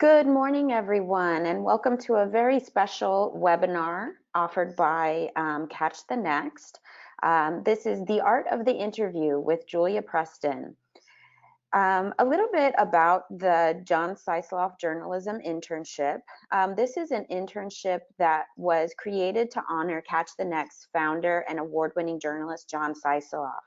Good morning, everyone, and welcome to a very special webinar offered by Catch the Next. This is The Art of the Interview with Julia Preston. A little bit about the John Siceloff Journalism Internship. This is an internship that was created to honor Catch the Next founder and award-winning journalist John Siceloff.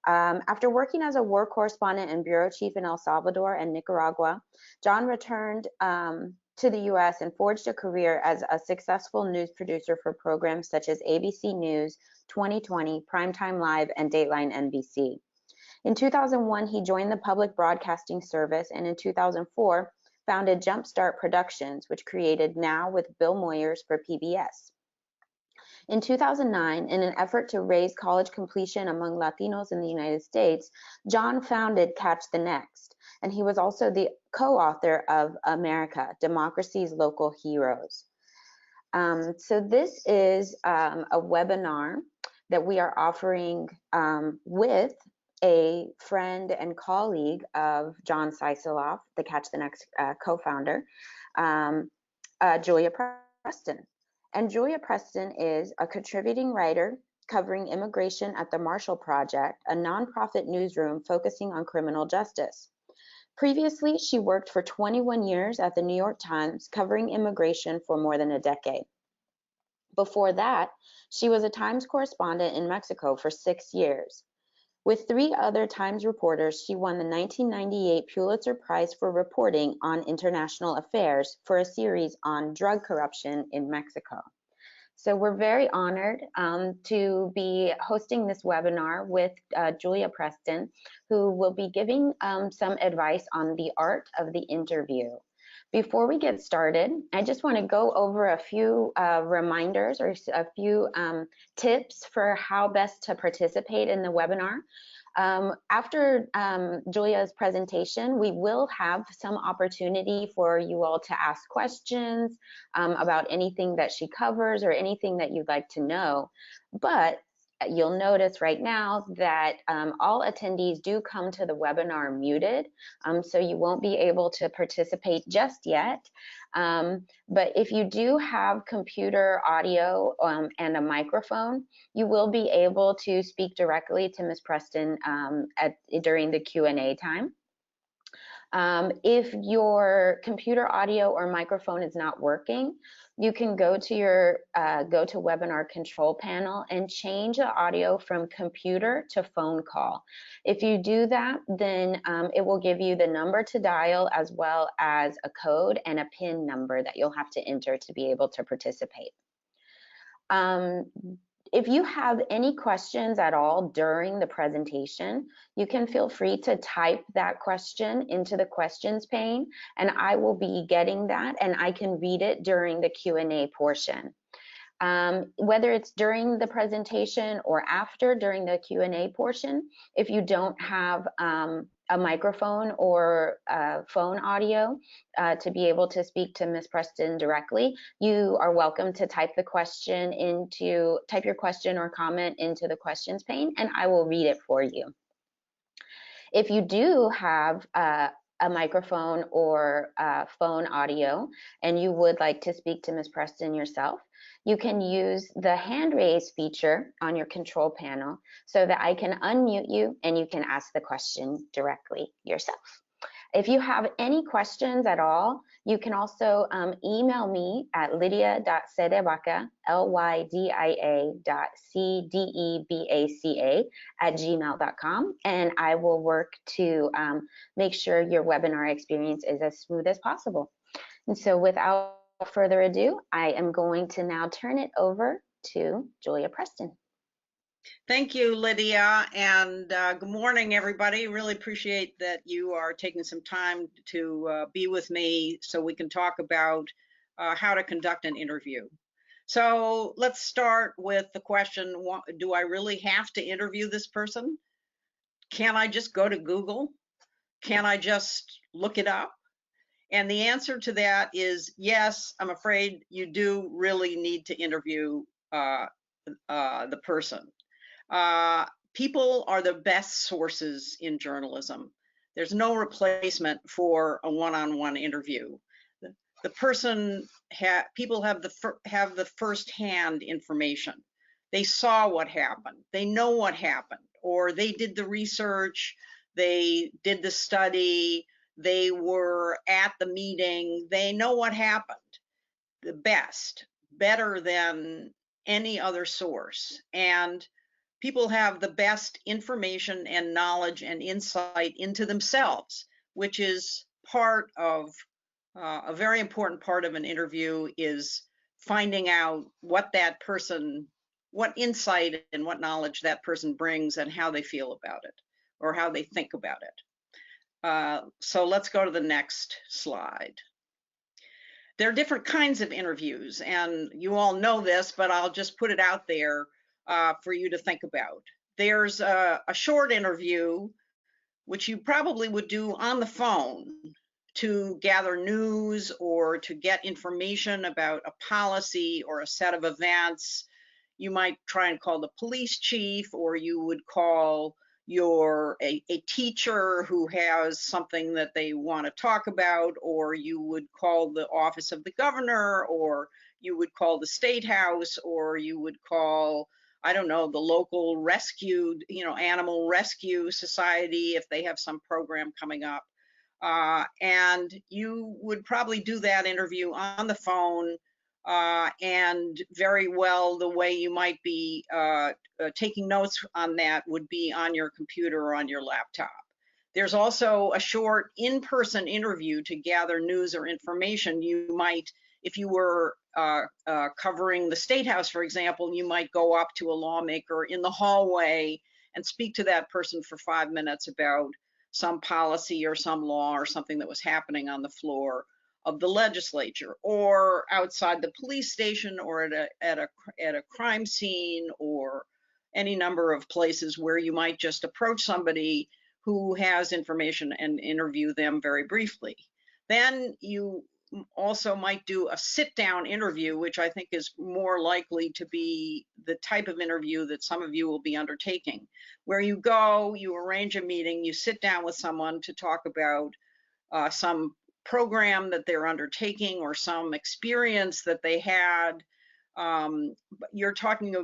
After working as a war correspondent and bureau chief in El Salvador and Nicaragua, John returned to the US and forged a career as a successful news producer for programs such as ABC News, 2020, Primetime Live, and Dateline NBC. In 2001, he joined the Public Broadcasting Service, and in 2004, founded Jumpstart Productions, which created Now with Bill Moyers for PBS. In 2009, in an effort to raise college completion among Latinos in the United States, John founded Catch the Next, and he was also the co-author of America, Democracy's Local Heroes. So this is a webinar that we are offering with a friend and colleague of John Siceloff, the Catch the Next co-founder, Julia Preston. And Julia Preston is a contributing writer covering immigration at the Marshall Project, a nonprofit newsroom focusing on criminal justice. Previously, she worked for 21 years at the New York Times, covering immigration for more than a decade. Before that, she was a Times correspondent in Mexico for 6 years. With 3 other Times reporters, she won the 1998 Pulitzer Prize for reporting on international affairs for a series on drug corruption in Mexico. So we're very honored to be hosting this webinar with Julia Preston, who will be giving some advice on the art of the interview. Before we get started, I just want to go over a few reminders or a few tips for how best to participate in the webinar. After Julia's presentation, we will have some opportunity for you all to ask questions about anything that she covers or anything that you'd like to know. But you'll notice right now that all attendees do come to the webinar muted, so you won't be able to participate just yet. But if you do have computer audio and a microphone, you will be able to speak directly to Ms. Preston during the Q&A time. If your computer audio or microphone is not working, you can go to your GoToWebinar control panel and change the audio from computer to phone call. If you do that, then it will give you the number to dial as well as a code and a PIN number that you'll have to enter to be able to participate. If you have any questions at all during the presentation, you can feel free to type that question into the questions pane, and I will be getting that and I can read it during the Q&A portion. Whether it's during the presentation or after during the Q&A portion, if you don't have a microphone or phone audio to be able to speak to Ms. Preston directly, you are welcome to type your question or comment into the questions pane, and I will read it for you. If you do have a microphone or phone audio and you would like to speak to Ms. Preston yourself, you can use the hand raise feature on your control panel so that I can unmute you and you can ask the question directly yourself. If you have any questions at all, you can also email me at lydia.cedebaca, lydia.cedebaca@gmail.com, and I will work to make sure your webinar experience is as smooth as possible. And so without further ado, I am going to now turn it over to Julia Preston. Thank you, Lydia, and good morning, everybody. Really appreciate that you are taking some time to be with me so we can talk about how to conduct an interview. So let's start with the question, do I really have to interview this person? Can I just go to Google? Can I just look it up? And the answer to that is yes, I'm afraid you do really need to interview the person. People are the best sources in journalism. There's no replacement for a one-on-one interview. the person people have the first-hand information. They saw what happened. They know what happened, or they did the research, they did the study, they were at the meeting, they know what happened the best, better than any other source. And people have the best information and knowledge and insight into themselves, which is part of a very important part of an interview, is finding out what that person, what insight and what knowledge that person brings and how they feel about it or how they think about it. So let's go to the next slide. There are different kinds of interviews, and you all know this, but I'll just put it out there for you to think about. There's a short interview, which you probably would do on the phone to gather news or to get information about a policy or a set of events. You might try and call the police chief, or you would call a teacher who has something that they want to talk about, or you would call the office of the governor, or you would call the state house, or you would call, I don't know, the local rescue, animal rescue society if they have some program coming up. And you would probably do that interview on the phone, and very well the way you might be taking notes on that would be on your computer or on your laptop. There's also a short in-person interview to gather news or information. You might, if you were covering the State House, for example, you might go up to a lawmaker in the hallway and speak to that person for 5 minutes about some policy or some law or something that was happening on the floor of the legislature, or outside the police station, or at a crime scene, or any number of places where you might just approach somebody who has information and interview them very briefly. Then you also might do a sit-down interview, which I think is more likely to be the type of interview that some of you will be undertaking, where you go, you arrange a meeting, you sit down with someone to talk about some program that they're undertaking or some experience that they had. You're talking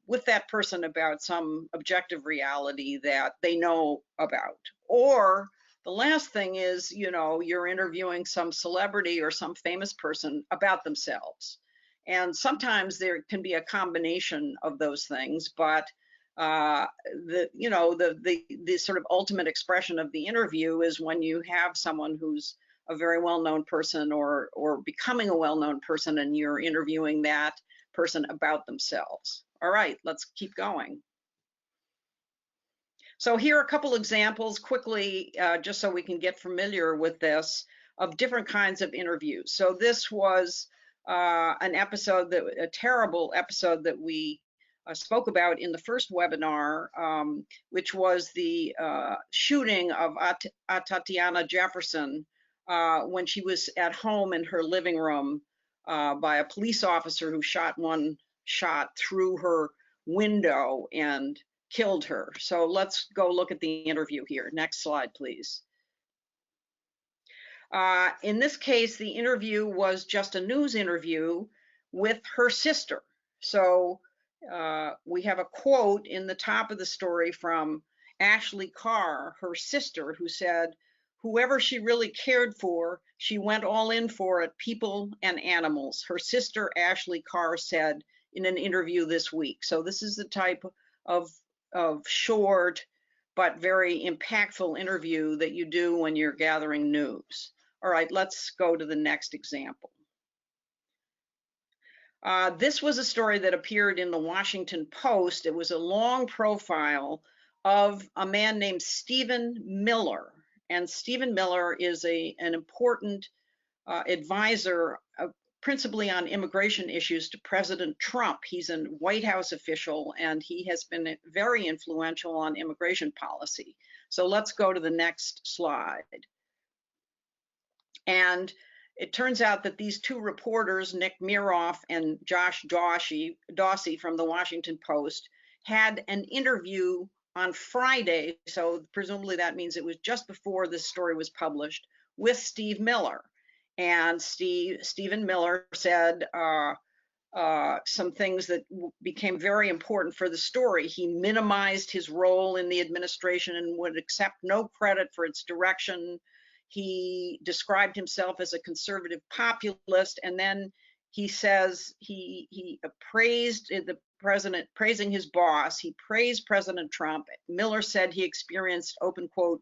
with that person about some objective reality that they know about. Or the last thing is, you're interviewing some celebrity or some famous person about themselves. And sometimes there can be a combination of those things, but the sort of ultimate expression of the interview is when you have someone who's a very well-known person or becoming a well-known person, and you're interviewing that person about themselves. All right, let's keep going. So here are a couple examples quickly, just so we can get familiar with this, of different kinds of interviews. So this was a terrible episode that we spoke about in the first webinar, which was the shooting of Atatiana Jefferson when she was at home in her living room by a police officer who shot one shot through her window and killed her. So let's go look at the interview here. Next slide, please. In this case, the interview was just a news interview with her sister. So we have a quote in the top of the story from Ashley Carr, her sister, who said, "Whoever she really cared for, she went all in for it, people and animals," her sister Ashley Carr said in an interview this week. So this is the type of short but very impactful interview that you do when you're gathering news. All right, let's go to the next example. This was a story that appeared in the Washington Post. It was a long profile of a man named Stephen Miller. And Stephen Miller is an important advisor, principally on immigration issues, to President Trump. He's a White House official, and he has been very influential on immigration policy. So let's go to the next slide. And it turns out that these two reporters, Nick Miroff and Josh Dawsey from the Washington Post, had an interview on Friday, so presumably that means it was just before this story was published, with Steve Miller. And Stephen Miller said some things that became very important for the story. He minimized his role in the administration and would accept no credit for its direction. He described himself as a conservative populist, and then he says he praised the president, praising his boss. He praised President Trump. Miller said he experienced, open quote,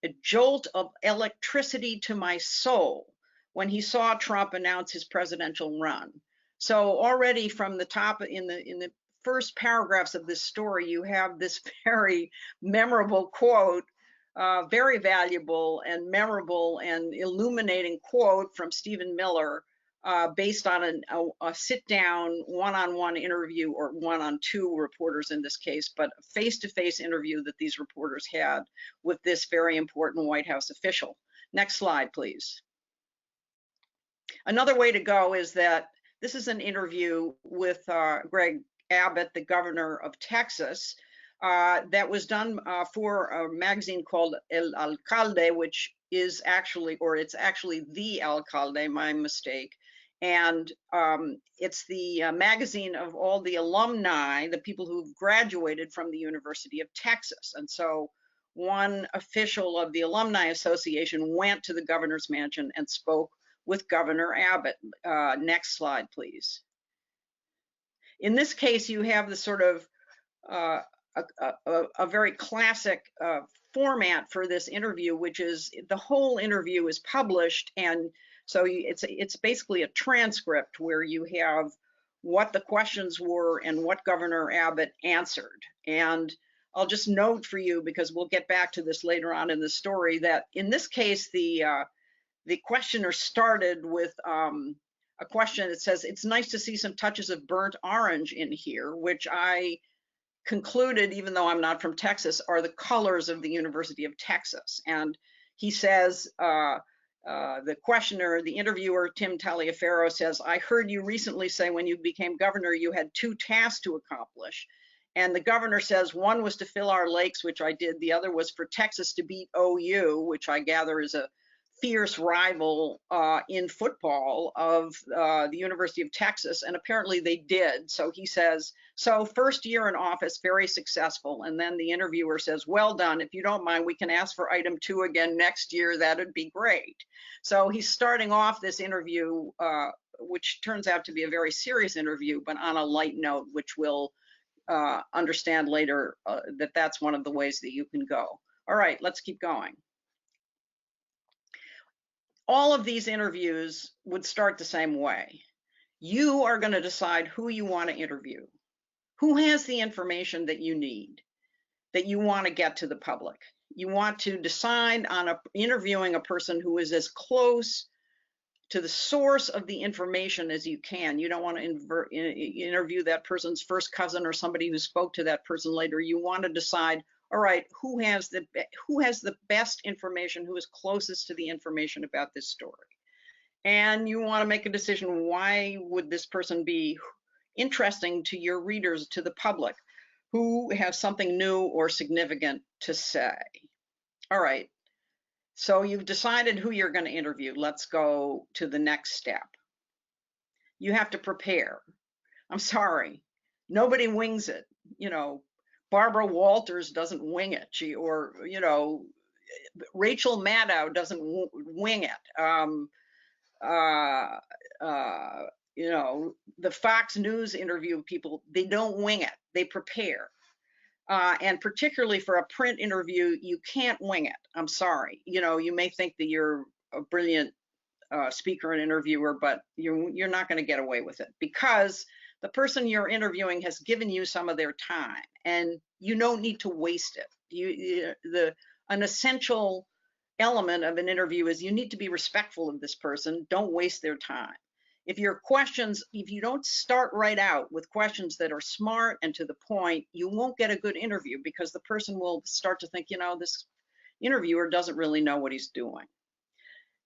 a jolt of electricity to my soul when he saw Trump announce his presidential run. So already from the top, in the first paragraphs of this story, you have this very memorable quote, very valuable and memorable and illuminating quote from Stephen Miller, based on a sit-down, one-on-one interview, or one-on-two reporters in this case, but a face-to-face interview that these reporters had with this very important White House official. Next slide, please. Another way to go is that this is an interview with Greg Abbott, the governor of Texas, that was done for a magazine called El Alcalde, which is actually, or it's actually The Alcalde, my mistake. And it's the magazine of all the alumni, the people who've graduated from the University of Texas. And so one official of the Alumni Association went to the governor's mansion and spoke with Governor Abbott. Next slide, please. In this case, you have the sort of a very classic format for this interview, which is the whole interview is published, and so it's basically a transcript where you have what the questions were and what Governor Abbott answered. And I'll just note for you, because we'll get back to this later on in the story, that in this case, the questioner started with a question that says, "It's nice to see some touches of burnt orange in here," which I concluded, even though I'm not from Texas, are the colors of the University of Texas. And he says, the questioner, the interviewer, Tim Taliaferro, says, "I heard you recently say when you became governor, you had 2 tasks to accomplish." And the governor says, "One was to fill our lakes," which I did. "The other was for Texas to beat OU," which I gather is a fierce rival in football of the University of Texas, and apparently they did. So he says, "So first year in office, very successful." And then the interviewer says, "Well done. If you don't mind, we can ask for item 2 again next year. That'd be great." So he's starting off this interview, which turns out to be a very serious interview, but on a light note, which we'll understand later that that's one of the ways that you can go. All right, let's keep going. All of these interviews would start the same way. You are going to decide who you want to interview, who has the information that you need, that you want to get to the public. You want to decide on interviewing a person who is as close to the source of the information as you can. You don't want to interview that person's first cousin or somebody who spoke to that person later. You want to decide, all right, who has the best information, who is closest to the information about this story. And you want to make a decision, why would this person be interesting to your readers, to the public, who has something new or significant to say. All right, so you've decided who you're going to interview. Let's go to the next step. You have to prepare. I'm sorry, nobody wings it. You know, Barbara Walters doesn't wing it. Rachel Maddow doesn't wing it. The Fox News interview people, they don't wing it. They prepare. And particularly for a print interview, you can't wing it. I'm sorry. You may think that you're a brilliant speaker and interviewer, but you're not going to get away with it, because the person you're interviewing has given you some of their time, and you don't need to waste it. An essential element of an interview is you need to be respectful of this person. Don't waste their time. If you don't start right out with questions that are smart and to the point, you won't get a good interview, because the person will start to think, this interviewer doesn't really know what he's doing,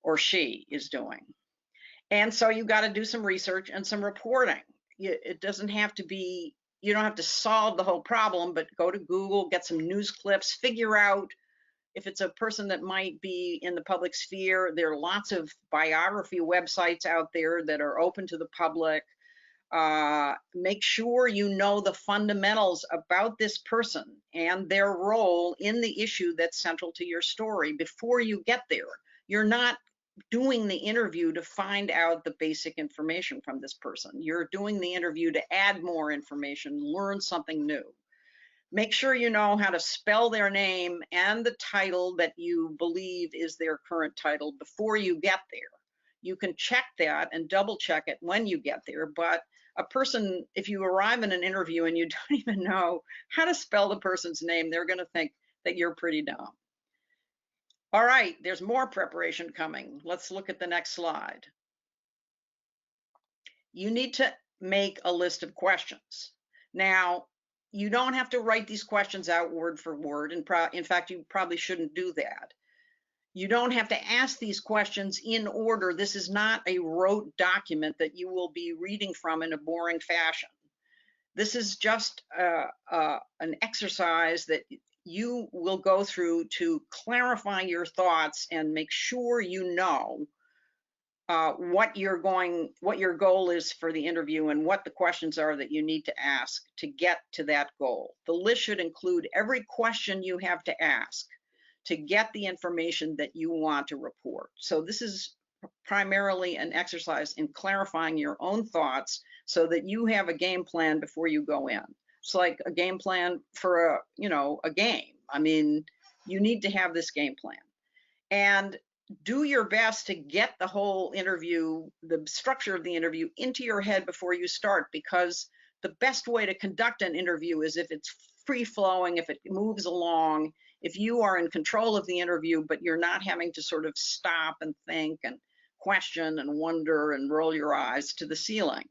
or she is doing. And so you've got to do some research and some reporting. It doesn't have to be, you don't have to solve the whole problem, but go to Google, get some news clips, figure out If it's a person that might be in the public sphere, there are lots of biography websites out there that are open to the public. Make sure you know the fundamentals about this person and their role in the issue that's central to your story before you get there. You're not doing the interview to find out the basic information from this person. You're doing the interview to add more information, learn something new. Make sure you know how to spell their name and the title that you believe is their current title before you get there. You can check that and double check it when you get there, but a person, if you arrive in an interview and you don't even know how to spell the person's name, they're going to think that you're pretty dumb. All right, there's more preparation coming. Let's look at the next slide. You need to make a list of questions. Now, you don't have to write these questions out word for word. And in fact, you probably shouldn't do that. You don't have to ask these questions in order. This is not a rote document that you will be reading from in a boring fashion. This is just an exercise that you will go through to clarify your thoughts and make sure you know what your goal is for the interview and what the questions are that you need to ask to get to that goal. The list should include every question you have to ask to get the information that you want to report. So this is primarily an exercise in clarifying your own thoughts so that you have a game plan before you go in. It's like a game plan for a game. I mean, you need to have this game plan. And do your best to get the whole interview, the structure of the interview, into your head before you start, because the best way to conduct an interview is if it's free-flowing, if it moves along, if you are in control of the interview, but you're not having to sort of stop and think and question and wonder and roll your eyes to the ceiling.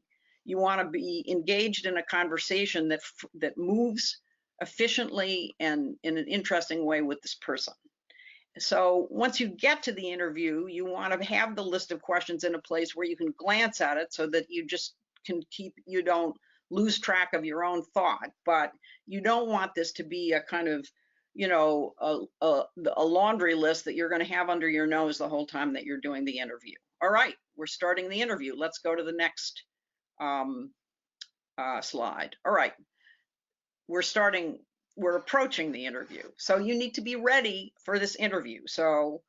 You want to be engaged in a conversation that moves efficiently and in an interesting way with this person. So once you get to the interview, you want to have the list of questions in a place where you can glance at it so that you just you don't lose track of your own thought. But you don't want this to be a kind of, a laundry list that you're going to have under your nose the whole time that you're doing the interview. All right, we're starting the interview. Let's go to the next slide. All right, we're approaching the interview. So you need to be ready for this interview. So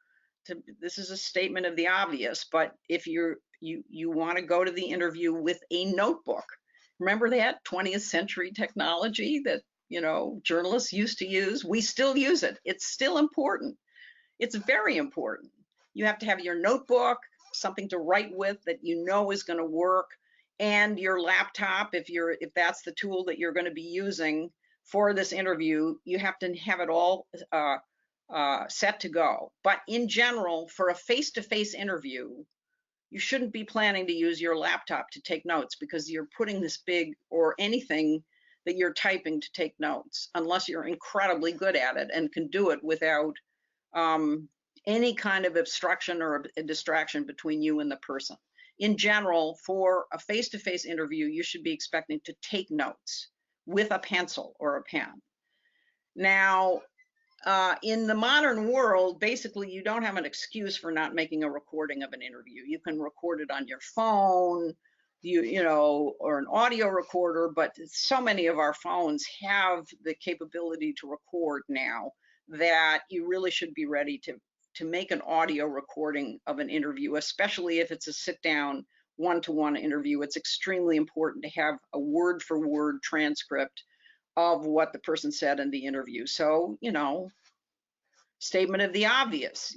this is a statement of the obvious, but if you want to go to the interview with a notebook, remember that 20th century technology that, journalists used to use? We still use it. It's still important. It's very important. You have to have your notebook, something to write with that you know is going to work, and your laptop, if that's the tool that you're going to be using for this interview. You have to have it all set to go. But in general, for a face-to-face interview, you shouldn't be planning to use your laptop to take notes, because you're putting this big, or anything that you're typing to take notes, unless you're incredibly good at it and can do it without any kind of obstruction or a distraction between you and the person. In general, for a face-to-face interview, you should be expecting to take notes with a pencil or a pen. Now, in the modern world, basically, you don't have an excuse for not making a recording of an interview. You can record it on your phone, or an audio recorder, but so many of our phones have the capability to record now that you really should be ready to make an audio recording of an interview, especially if it's a sit-down one-to-one interview. It's extremely important to have a word-for-word transcript of what the person said in the interview. So, statement of the obvious,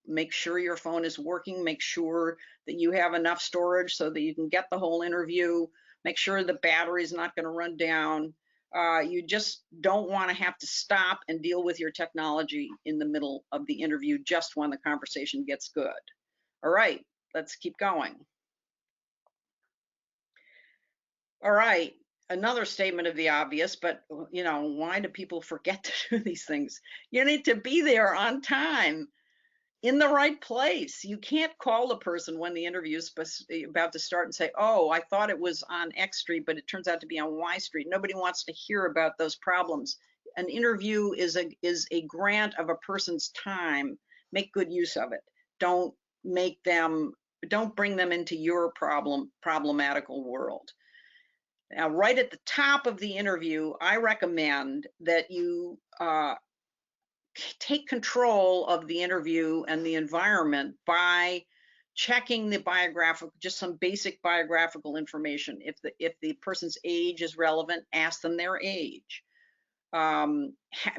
make sure your phone is working, make sure that you have enough storage so that you can get the whole interview, make sure the battery's not going to run down. You just don't want to have to stop and deal with your technology in the middle of the interview just when the conversation gets good. All right, let's keep going. All right, another statement of the obvious, but why do people forget to do these things? You need to be there on time, in the right place. You can't call the person when the interview is about to start and say, oh, I thought it was on X Street, but it turns out to be on Y Street. Nobody wants to hear about those problems. an interview is a grant of a person's time. Make good use of it. Don't bring them into your problematical world. Now, right at the top of the interview, I recommend that you take control of the interview and the environment by checking the biographical, just some basic biographical information. If the person's age is relevant, ask them their age.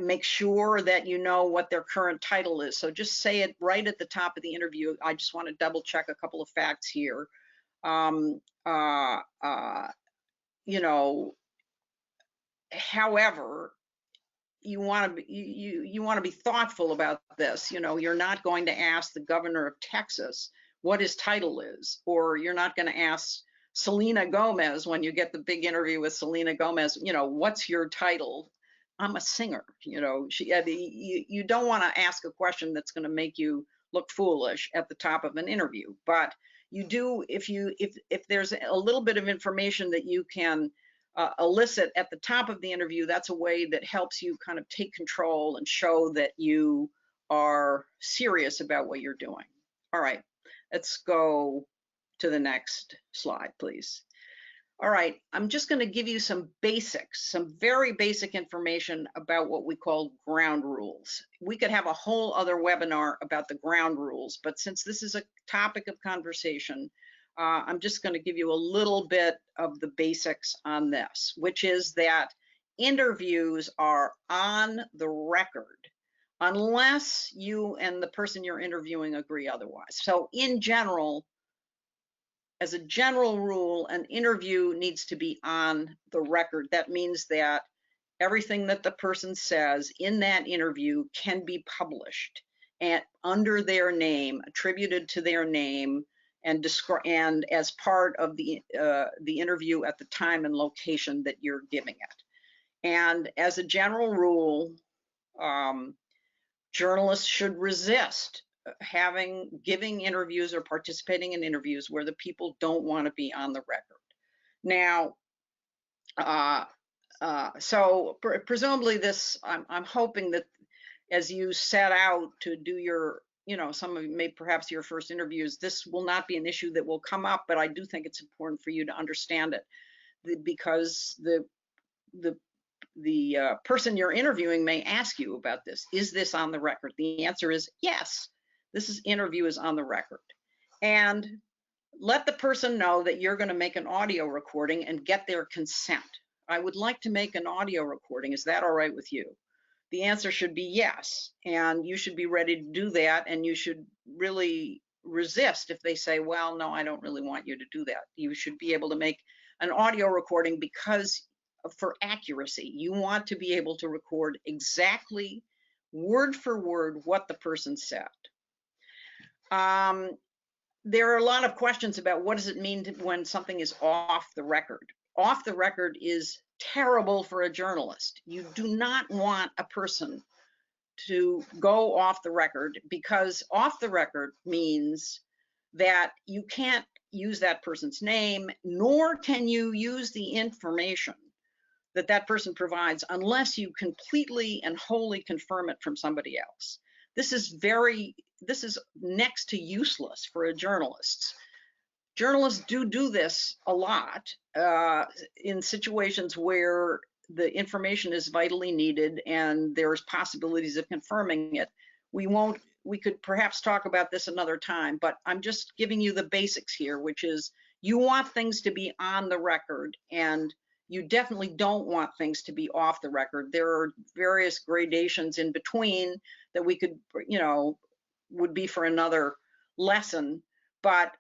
Make sure that you know what their current title is. So just say it right at the top of the interview. I just want to double check a couple of facts here. You know, however, you want to be thoughtful about this. You know, you're not going to ask the governor of Texas what his title is, or you're not going to ask Selena Gomez when you get the big interview with Selena Gomez, you know, what's your title? I'm a singer. You know, you don't want to ask a question that's going to make you look foolish at the top of an interview, but you do if there's a little bit of information that you can elicit at the top of the interview. That's a way that helps you kind of take control and show that you are serious about what you're doing. All right, let's go to the next slide, please. All right, I'm just going to give you some basics, some very basic information about what we call ground rules. We could have a whole other webinar about the ground rules, but since this is a topic of conversation, I'm just going to give you a little bit of the basics on this, which is that interviews are on the record unless you and the person you're interviewing agree otherwise. So in general, as a general rule, an interview needs to be on the record. That means that everything that the person says in that interview can be published and under their name, attributed to their name, and as part of the interview at the time and location that you're giving it. And as a general rule, journalists should resist giving interviews or participating in interviews where the people don't want to be on the record. Now, so presumably this, I'm hoping that as you set out to do your, you know, some of you may perhaps your first interviews, this will not be an issue that will come up, but I do think it's important for you to understand it, because the person you're interviewing may ask you about this. Is this on the record? The answer is yes. This interview is on the record. And let the person know that you're going to make an audio recording and get their consent. I would like to make an audio recording. Is that all right with you? The answer should be yes. And you should be ready to do that. And you should really resist if they say, well, no, I don't really want you to do that. You should be able to make an audio recording because for accuracy, you want to be able to record exactly word for word what the person said. There are a lot of questions about what does it mean when something is off the record. Off the record is terrible for a journalist. You do not want a person to go off the record, because off the record means that you can't use that person's name, nor can you use the information that that person provides unless you completely and wholly confirm it from somebody else. This is next to useless for a journalist. Journalists do this a lot in situations where the information is vitally needed and there's possibilities of confirming it. We could perhaps talk about this another time, but I'm just giving you the basics here, which is you want things to be on the record, and you definitely don't want things to be off the record. There are various gradations in between that we could, you know, would be for another lesson, but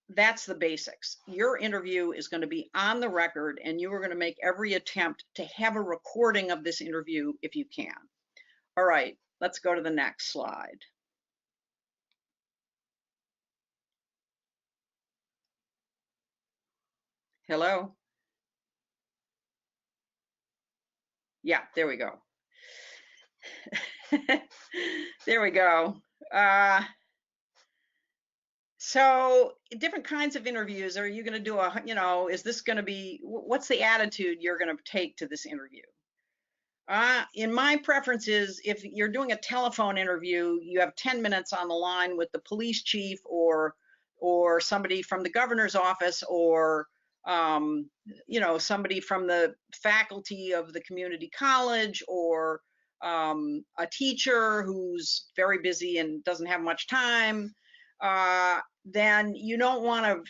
that's the basics. Your interview is going to be on the record, and you are going to make every attempt to have a recording of this interview if you can. All right, let's go to the next slide. Hello? Yeah, there we go. There we go. So different kinds of interviews. Are you going to do a, you know, is this going to be, what's the attitude you're going to take to this interview? In my preference is if you're doing a telephone interview, you have 10 minutes on the line with the police chief or somebody from the governor's office or you know, somebody from the faculty of the community college or a teacher who's very busy and doesn't have much time. Then you don't want to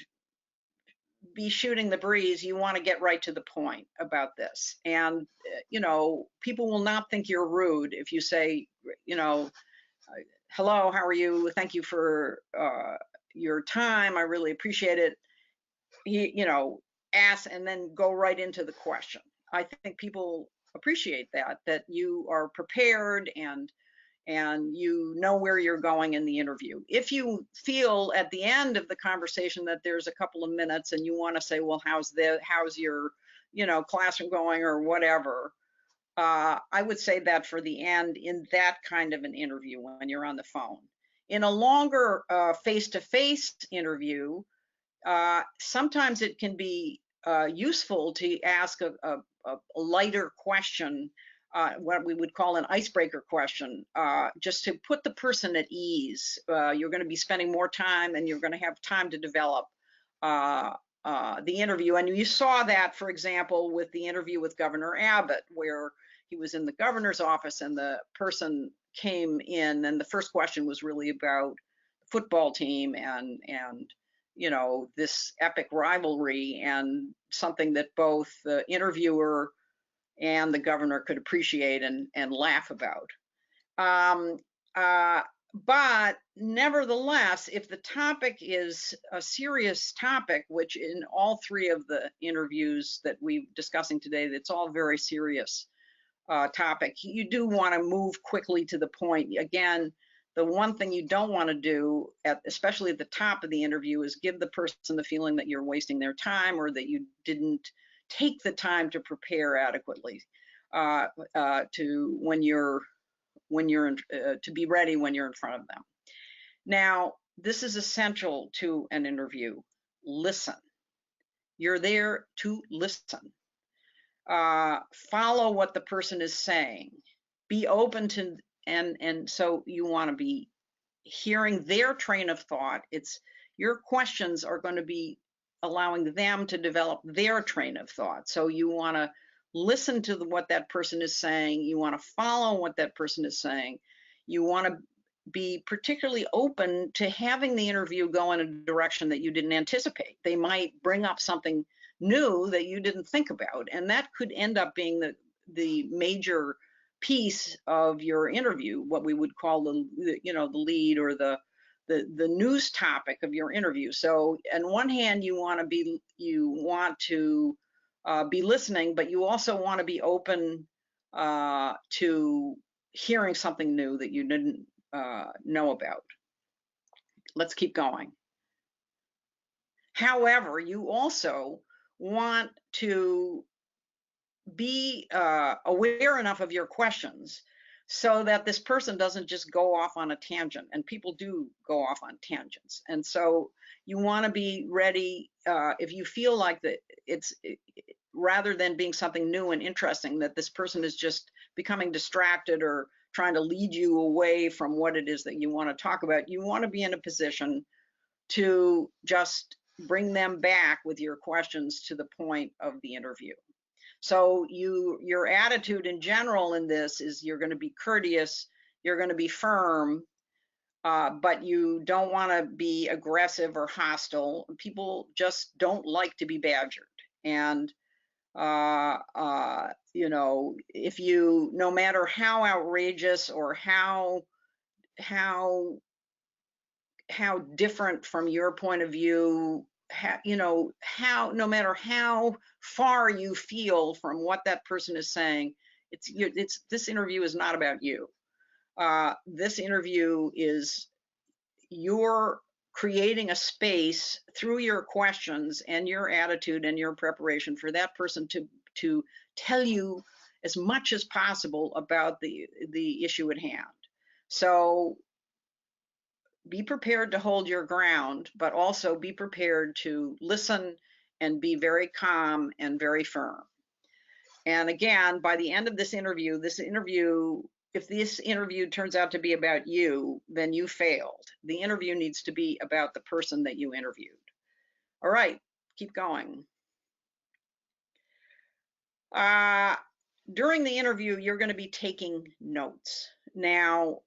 be shooting the breeze. You want to get right to the point about this. And, you know, people will not think you're rude if you say, you know, hello, how are you? Thank you for your time. I really appreciate it. You know, ask and then go right into the question. I think people appreciate that you are prepared and you know where you're going in the interview. If you feel at the end of the conversation that there's a couple of minutes and you want to say, well, how's your, you know, classroom going or whatever, I would say that for the end in that kind of an interview when you're on the phone. In a longer face-to-face interview, sometimes it can be useful to ask a lighter question, what we would call an icebreaker question, just to put the person at ease. You're going to be spending more time and you're going to have time to develop the interview. And you saw that, for example, with the interview with Governor Abbott, where he was in the governor's office and the person came in and the first question was really about the football team and you know, this epic rivalry and something that both the interviewer and the governor could appreciate and laugh about. But nevertheless, if the topic is a serious topic, which in all three of the interviews that we're discussing today, it's all very serious topic, you do want to move quickly to the point. Again, the one thing you don't want to do, especially at the top of the interview, is give the person the feeling that you're wasting their time or that you didn't take the time to prepare adequately to be ready when you're in front of them. Now, this is essential to an interview. Listen. You're there to listen. Follow what the person is saying. Be open to and so you want to be hearing their train of thought. It's your questions are going to be allowing them to develop their train of thought. So you want to listen to what that person is saying. You want to follow what that person is saying. You want to be particularly open to having the interview go in a direction that you didn't anticipate. They might bring up something new that you didn't think about, and that could end up being the major piece of your interview, what we would call the lead or the news topic of your interview. So on one hand, you want to be listening, but you also want to be open to hearing something new that you didn't know about. Let's keep going. However, you also want to be aware enough of your questions so that this person doesn't just go off on a tangent, and people do go off on tangents. And so you want to be ready if you feel like that rather than being something new and interesting, that this person is just becoming distracted or trying to lead you away from what it is that you want to talk about. You want to be in a position to just bring them back with your questions to the point of the interview. So your attitude in general in this is you're going to be courteous, you're going to be firm, but you don't want to be aggressive or hostile. People just don't like to be badgered. And you know, if you, no matter how outrageous or how different from your point of view, no matter how far you feel from what that person is saying, this interview is not about you. This interview is you're creating a space through your questions and your attitude and your preparation for that person to tell you as much as possible about the issue at hand. So be prepared to hold your ground, but also be prepared to listen and be very calm and very firm. And again, by the end of this interview, if this interview turns out to be about you, then you failed. The interview needs to be about the person that you interviewed. All right, keep going. During the interview, you're going to be taking notes. Now,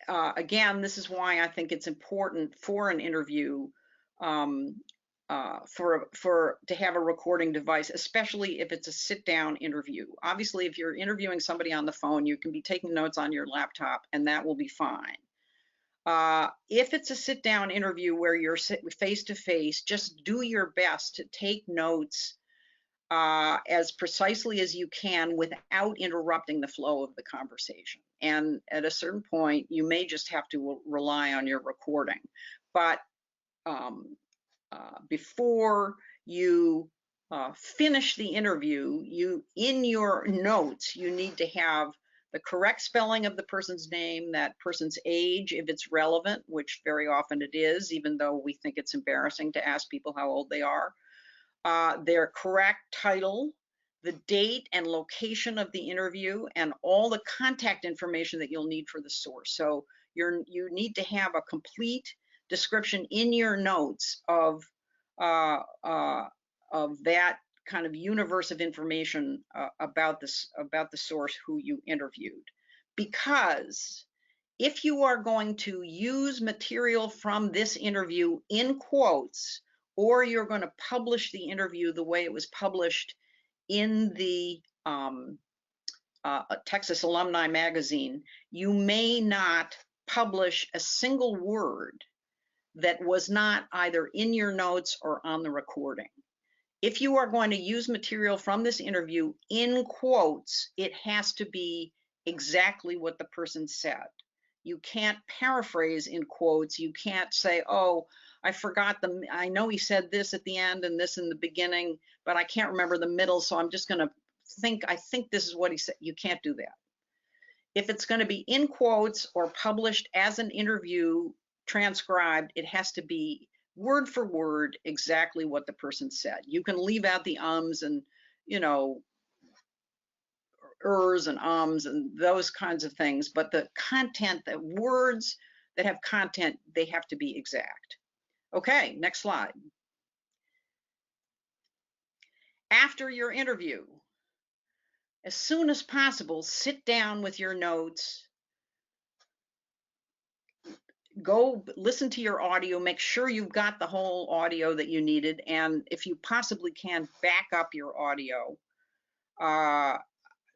again, this is why I think it's important for an interview to have a recording device, especially if it's a sit-down interview. Obviously, if you're interviewing somebody on the phone, you can be taking notes on your laptop, and that will be fine. If it's a sit-down interview where you're face-to-face, just do your best to take notes as precisely as you can without interrupting the flow of the conversation. And at a certain point, you may just have to rely on your recording. But before you finish the interview, in your notes, you need to have the correct spelling of the person's name, that person's age, if it's relevant, which very often it is, even though we think it's embarrassing to ask people how old they are. Their correct title, the date and location of the interview, and all the contact information that you'll need for the source. So you need to have a complete description in your notes of that kind of universe of information about the source who you interviewed. Because if you are going to use material from this interview in quotes, or you're going to publish the interview the way it was published in the Texas Alumni Magazine, you may not publish a single word that was not either in your notes or on the recording. If you are going to use material from this interview in quotes, it has to be exactly what the person said. You can't paraphrase in quotes. You can't say, oh, I know he said this at the end and this in the beginning, but I can't remember the middle, so I'm just going to I think this is what he said. You can't do that. If it's going to be in quotes or published as an interview transcribed, it has to be word for word exactly what the person said. You can leave out the ums and, ers and ums and those kinds of things, but the content, the words that have content, they have to be exact. Okay, next slide. After your interview, as soon as possible, sit down with your notes, go listen to your audio, make sure you've got the whole audio that you needed, and if you possibly can, back up your audio.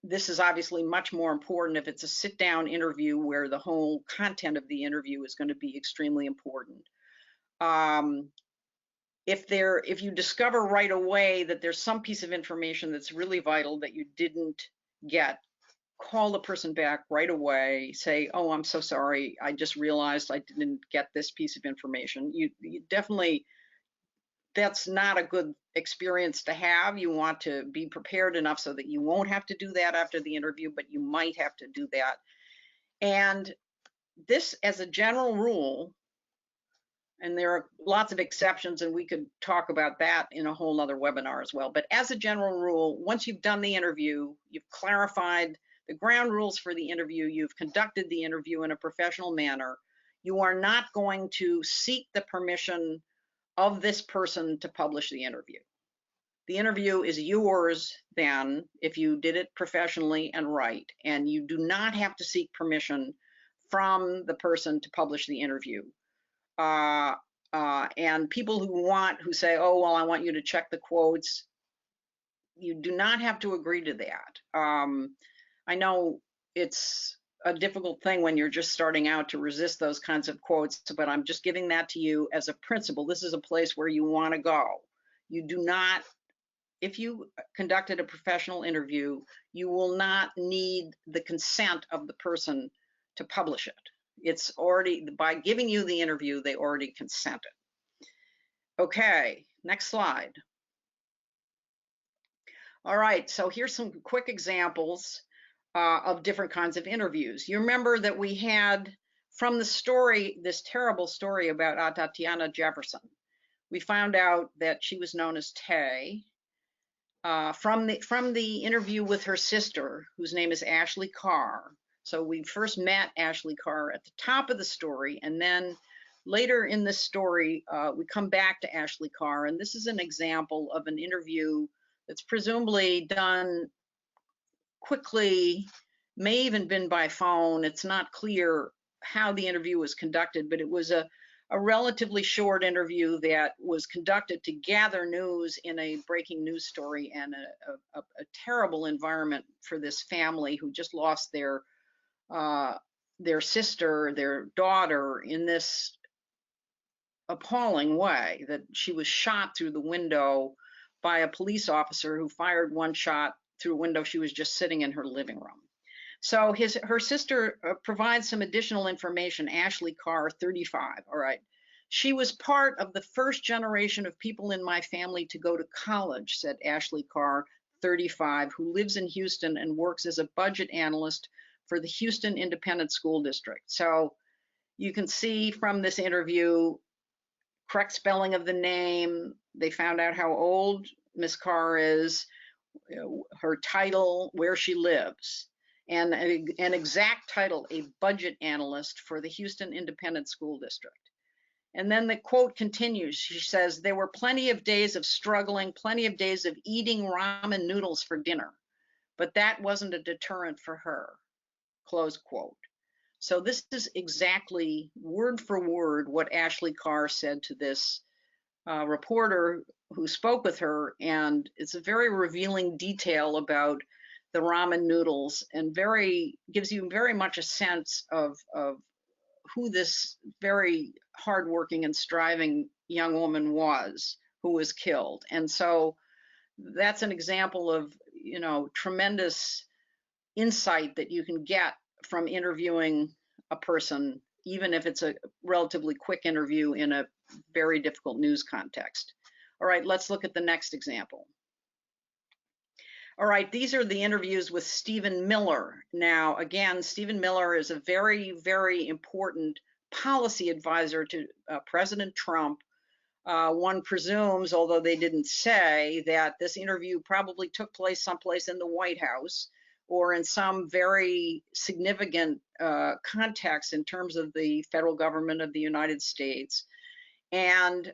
This is obviously much more important if it's a sit-down interview where the whole content of the interview is going to be extremely important. If you discover right away that there's some piece of information that's really vital that you didn't get, call the person back right away, say, oh, I'm so sorry, I just realized I didn't get this piece of information. You definitely, that's not a good experience to have. You want to be prepared enough so that you won't have to do that after the interview, but you might have to do that. And this, as a general rule, and there are lots of exceptions, and we could talk about that in a whole other webinar as well. But as a general rule, once you've done the interview, you've clarified the ground rules for the interview, you've conducted the interview in a professional manner, you are not going to seek the permission of this person to publish the interview. The interview is yours then if you did it professionally and right, and you do not have to seek permission from the person to publish the interview. And people who say, oh, well, I want you to check the quotes, you do not have to agree to that. I know it's a difficult thing when you're just starting out to resist those kinds of quotes, but I'm just giving that to you as a principle. This is a place where you want to go. You do not, if you conducted a professional interview, you will not need the consent of the person to publish it. It's already, by giving you the interview, they already consented. Okay, next slide. All right, so here's some quick examples of different kinds of interviews. You remember that we had from the story, this terrible story about Atatiana Jefferson. We found out that she was known as Tay. from the interview with her sister, whose name is Ashley Carr. So we first met Ashley Carr at the top of the story, and then later in this story, we come back to Ashley Carr, and this is an example of an interview that's presumably done quickly, may even been by phone. It's not clear how the interview was conducted, but it was a relatively short interview that was conducted to gather news in a breaking news story, and a terrible environment for this family who just lost their sister, their daughter, in this appalling way, that she was shot through the window by a police officer who fired one shot through a window. She was just sitting in her living room. So her sister provides some additional information. Ashley Carr, 35, all right. She was part of the first generation of people in my family to go to college, said Ashley Carr, 35, who lives in Houston and works as a budget analyst for the Houston Independent School District. So you can see from this interview, correct spelling of the name. They found out how old Miss Carr is, her title, where she lives, and an exact title, a budget analyst for the Houston Independent School District. And then the quote continues. She says, there were plenty of days of struggling, plenty of days of eating ramen noodles for dinner, but that wasn't a deterrent for her, close quote. So this is exactly word for word what Ashley Carr said to this reporter who spoke with her, and it's a very revealing detail about the ramen noodles, and gives you very much a sense of who this very hardworking and striving young woman was who was killed. And so that's an example of, tremendous insight that you can get from interviewing a person, even if it's a relatively quick interview in a very difficult news context. All right, let's look at the next example. All right, these are the interviews with Stephen Miller. Now, again, Stephen Miller is a very, very important policy advisor to President Trump. One presumes, although they didn't say, that this interview probably took place someplace in the White House or in some very significant context in terms of the federal government of the United States. And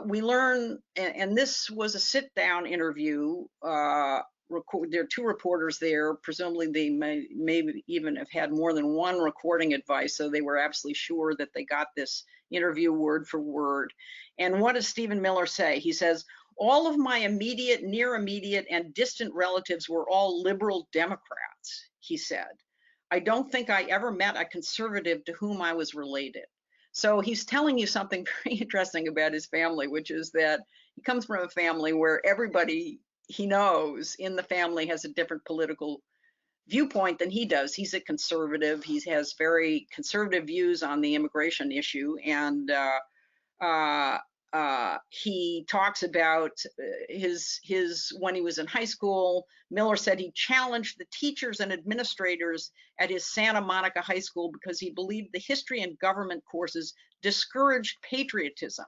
we learn, and this was a sit-down interview. There are two reporters there. Presumably they may even have had more than one recording advice, so they were absolutely sure that they got this interview word for word. And what does Stephen Miller say? He says, all of my immediate, near immediate, and distant relatives were all liberal Democrats, he said. I don't think I ever met a conservative to whom I was related. So he's telling you something very interesting about his family, which is that he comes from a family where everybody he knows in the family has a different political viewpoint than he does. He's a conservative. He has very conservative views on the immigration issue, and he talks about his when he was in high school. Miller said he challenged the teachers and administrators at his Santa Monica High School because he believed the history and government courses discouraged patriotism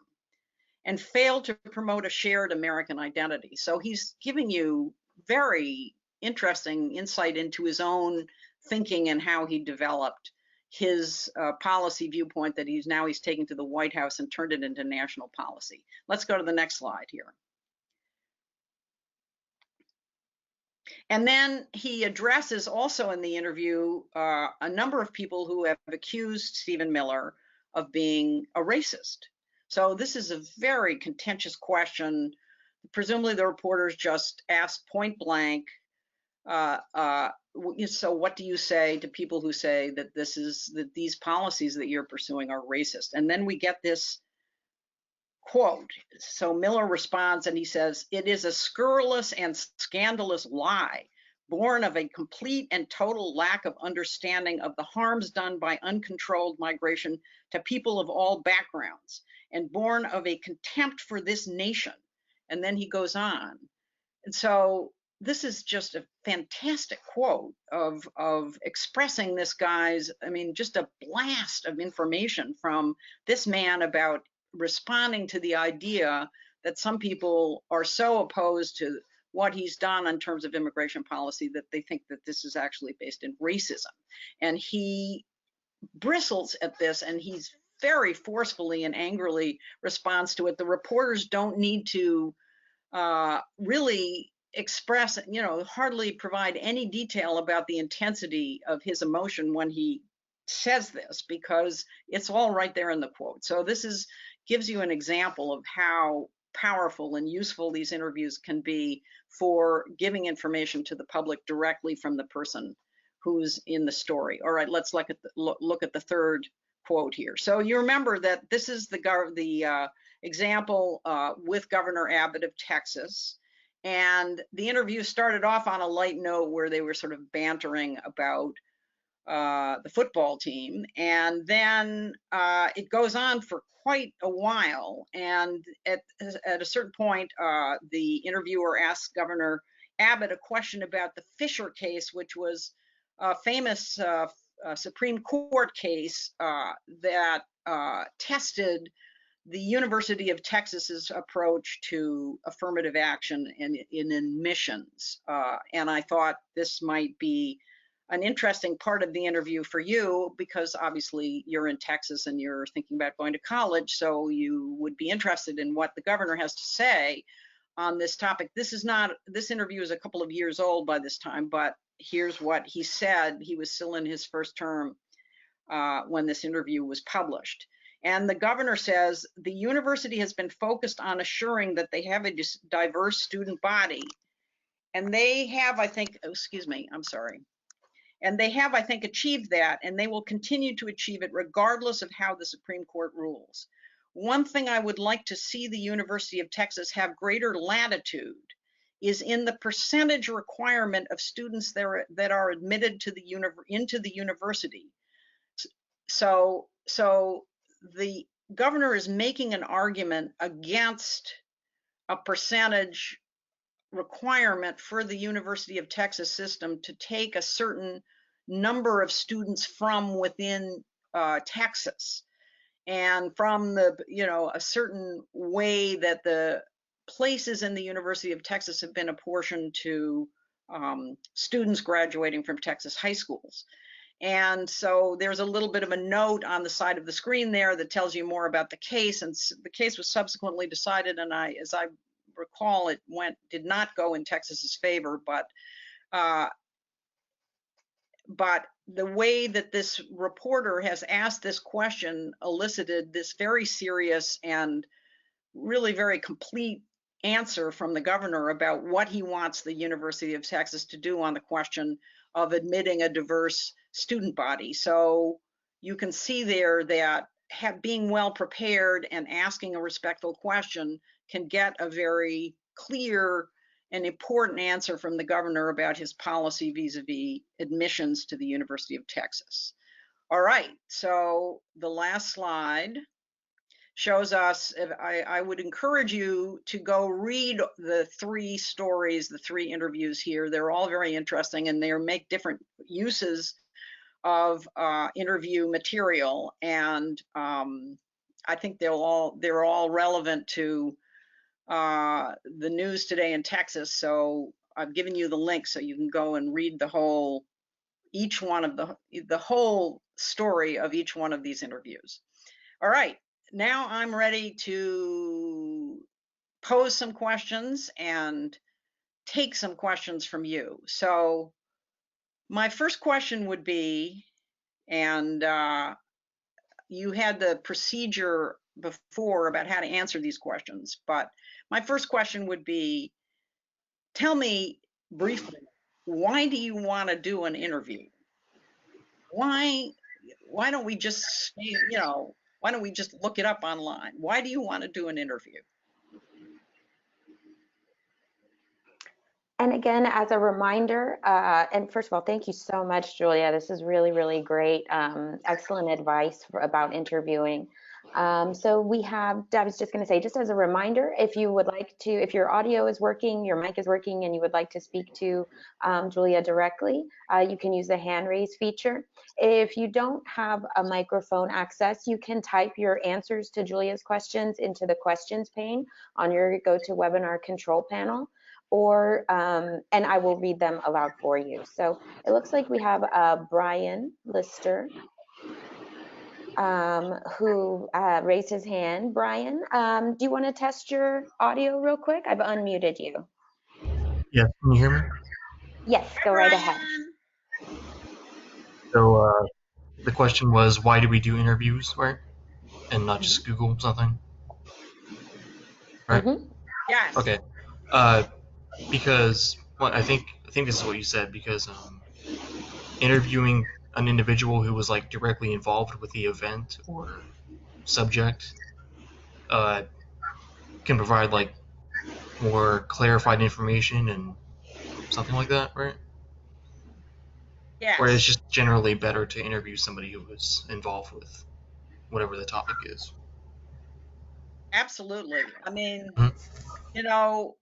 and failed to promote a shared American identity. So he's giving you very interesting insight into his own thinking and how he developed his policy viewpoint that he's taken to the White House and turned it into national policy. Let's go to the next slide here. And then he addresses also in the interview a number of people who have accused Stephen Miller of being a racist. So this is a very contentious question. Presumably the reporters just asked point blank, so what do you say to people who say that these policies that you're pursuing are racist? And then we get this quote. So Miller responds and he says, it is a scurrilous and scandalous lie, born of a complete and total lack of understanding of the harms done by uncontrolled migration to people of all backgrounds, and born of a contempt for this nation. And then he goes on. And so this is just a fantastic quote of expressing this guy's, just a blast of information from this man about responding to the idea that some people are so opposed to what he's done in terms of immigration policy that they think that this is actually based in racism. And he bristles at this, and he's very forcefully and angrily responds to it. The reporters don't need to really express, hardly provide any detail about the intensity of his emotion when he says this, because it's all right there in the quote. So this gives you an example of how powerful and useful these interviews can be for giving information to the public directly from the person who's in the story. All right, let's look at the third quote here. So you remember that this is the example with Governor Abbott of Texas. And the interview started off on a light note where they were sort of bantering about the football team. And then it goes on for quite a while. And at a certain point, the interviewer asked Governor Abbott a question about the Fisher case, which was a famous Supreme Court case that tested the University of Texas's approach to affirmative action in admissions. And I thought this might be an interesting part of the interview for you, because obviously you're in Texas and you're thinking about going to college, so you would be interested in what the governor has to say on this topic. This interview is a couple of years old by this time, but here's what he said. He was still in his first term when this interview was published. And the governor says, the university has been focused on assuring that they have a diverse student body. And they have, I think, and they have, I think, achieved that, and they will continue to achieve it regardless of how the Supreme Court rules. One thing I would like to see the University of Texas have greater latitude is in the percentage requirement of students that are admitted to into the university. So the governor is making an argument against a percentage requirement for the University of Texas system to take a certain number of students from within Texas, and from a certain way that the places in the University of Texas have been apportioned to students graduating from Texas high schools. And so there's a little bit of a note on the side of the screen there that tells you more about the case. And the case was subsequently decided, and as I recall, it did not go in Texas's favor, but the way that this reporter has asked this question elicited this very serious and really very complete answer from the governor about what he wants the University of Texas to do on the question of admitting a diverse student body. So you can see there that being well prepared and asking a respectful question can get a very clear and important answer from the governor about his policy vis-a-vis admissions to the University of Texas. All right, so the last slide shows us, I would encourage you to go read the three stories, the three interviews here. They're all very interesting, and they make different uses of interview material, and I think they're all relevant to the news today in Texas. So I've given you the link so you can go and read the whole story of each one of these interviews. All right, now I'm ready to pose some questions and take some questions from you. So my first question would be, and you had the procedure before about how to answer these questions, but my first question would be, tell me briefly, why do you want to do an interview? Why don't we just, why don't we just look it up online? Why do you want to do an interview? And again, as a reminder, and first of all, thank you so much, Julia. This is really, really great, excellent advice about interviewing. So we have, I was just going to say, just as a reminder, if you would like to, if your audio is working, your mic is working, and you would like to speak to Julia directly, you can use the hand raise feature. If you don't have a microphone access, you can type your answers to Julia's questions into the questions pane on your GoToWebinar control panel. or and I will read them aloud for you. So it looks like we have Brian Lister, who raised his hand. Brian, do you want to test your audio real quick? I've unmuted you. Yeah, can you hear me? Yes, Hi, go right ahead. Brian. So the question was, why do we do interviews, right? And not just Google something, right? Mm-hmm. Yes. Okay. Because I think this is what you said. Because interviewing an individual who was like directly involved with the event or subject can provide like more clarified information and something like that, right? Or it's Yes. just generally better to interview somebody who was involved with whatever the topic is. Absolutely. I mean, Mhm. you know,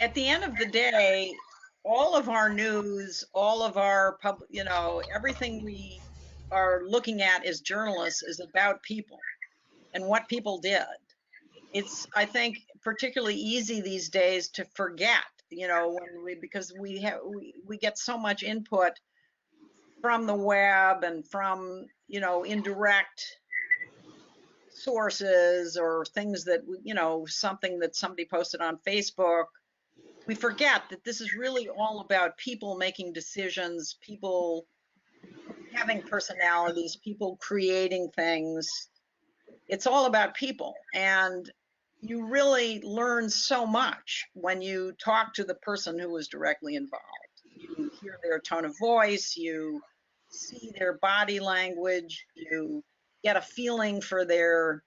at the end of the day, all of our news, all of our public, everything we are looking at as journalists is about people and what people did. It's, I think, particularly easy these days to forget, because we get so much input from the web and from, indirect sources or things that, something that somebody posted on Facebook. We forget that this is really all about people making decisions, people having personalities, people creating things. It's all about people. And you really learn so much when you talk to the person who was directly involved. You hear their tone of voice, you see their body language, you get a feeling for their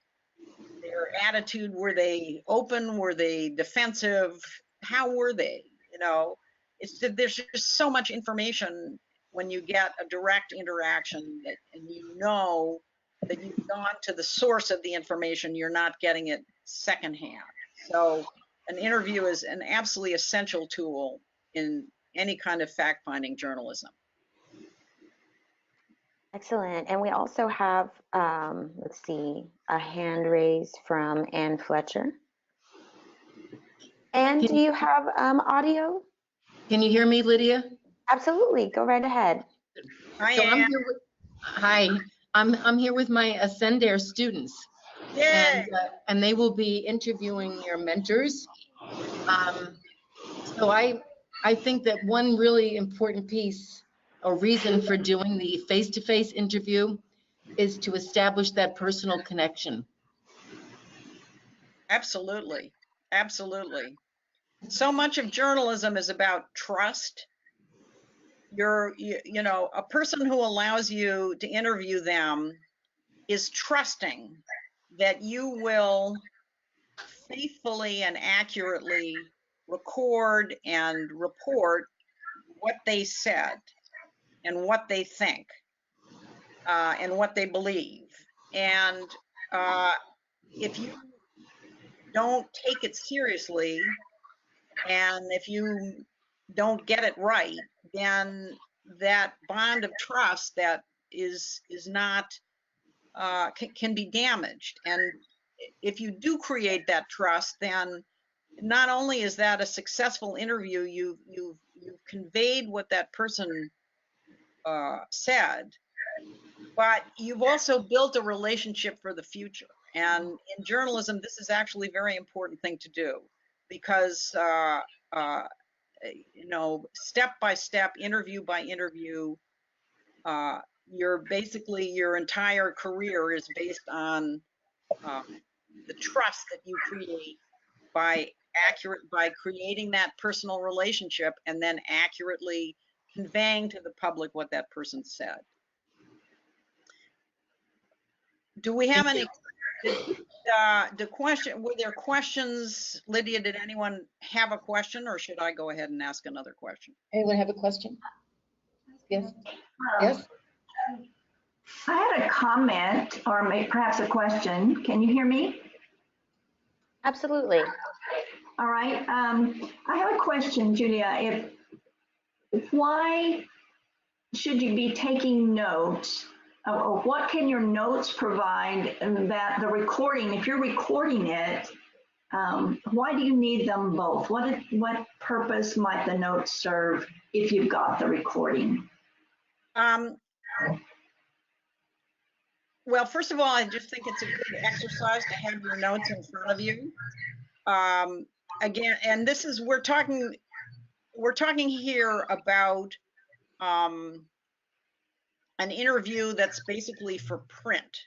attitude. Were they open? Were they defensive? How were they? There's just so much information when you get a direct interaction and that you've gone to the source of the information. You're not getting it secondhand. So an interview is an absolutely essential tool in any kind of fact-finding journalism. Excellent. And we also have, let's see, a hand raised from Ann Fletcher. And do you have audio? Can you hear me, Lydia? Absolutely. Go right ahead. Hi, So Ann. I'm here with my Ascendare students, Yay. and they will be interviewing their mentors. So I think that one really important piece or reason for doing the face-to-face interview is to establish that personal connection. Absolutely. Absolutely. So much of journalism is about trust. A person who allows you to interview them is trusting that you will faithfully and accurately record and report what they said and what they think and what they believe. And if you don't take it seriously, and if you don't get it right, then that bond of trust that is not can be damaged. And if you do create that trust, then not only is that a successful interview, you've conveyed what that person said, but you've also built a relationship for the future. And in journalism, this is actually a very important thing to do, because step by step, interview by interview, your entire career is based on the trust that you create by creating that personal relationship and then accurately conveying to the public what that person said. Do we have any? Were there questions, Lydia? Did anyone have a question, or should I go ahead and ask another question? Anyone have a question? Yes. Yes. I had a comment, or perhaps a question. Can you hear me? Absolutely. All right. I have a question, Julia. Why should you be taking notes, or what can your notes provide that the recording, if you're recording it, Why do you need them both? What purpose might the notes serve if you've got the recording? Well, first of all, I just think it's a good exercise to have your notes in front of you. Again, and this is, we're talking here about an interview that's basically for print.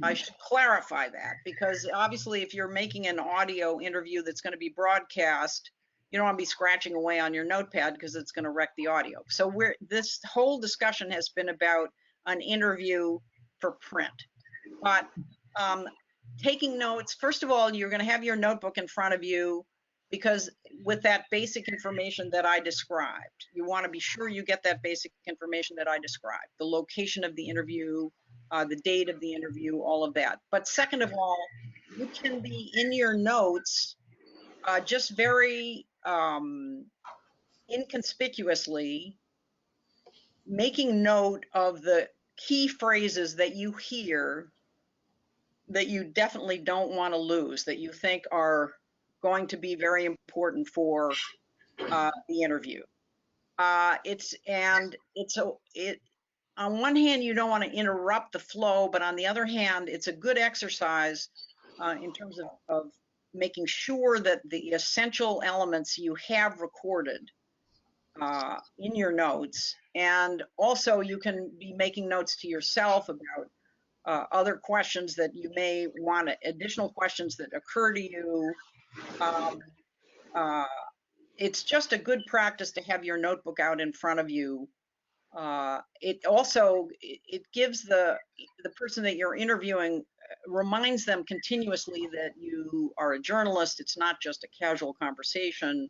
I should clarify that, because obviously if you're making an audio interview that's going to be broadcast, you don't want to be scratching away on your notepad because it's going to wreck the audio. So this whole discussion has been about an interview for print. But taking notes, first of all, you're going to have your notebook in front of you, because with that basic information that I described, you want to be sure you get that basic information that I described, the location of the interview, the date of the interview, all of that. But second of all, you can be in your notes just very inconspicuously making note of the key phrases that you hear that you definitely don't want to lose, that you think are going to be very important for the interview. On one hand, you don't want to interrupt the flow, but on the other hand, it's a good exercise in terms of making sure that the essential elements you have recorded in your notes. And also you can be making notes to yourself about other questions that you may want, additional questions that occur to you. It's just a good practice to have your notebook out in front of you. It also, it gives the person that you're interviewing, reminds them continuously that you are a journalist. It's not just a casual conversation.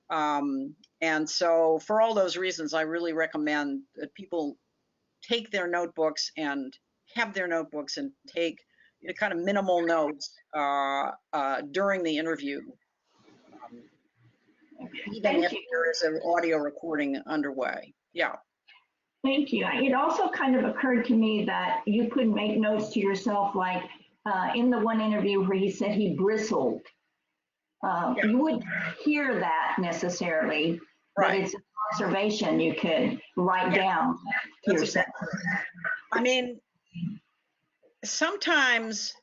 And so for all those reasons, I really recommend that people take their notebooks and have their notebooks and take kind of minimal notes during the interview, even if there is an audio recording underway. Yeah. Thank you. It also kind of occurred to me that you could make notes to yourself, like in the one interview where he said he bristled. You wouldn't hear that necessarily, right, but it's an observation you could write down to yourself. I mean, sometimes,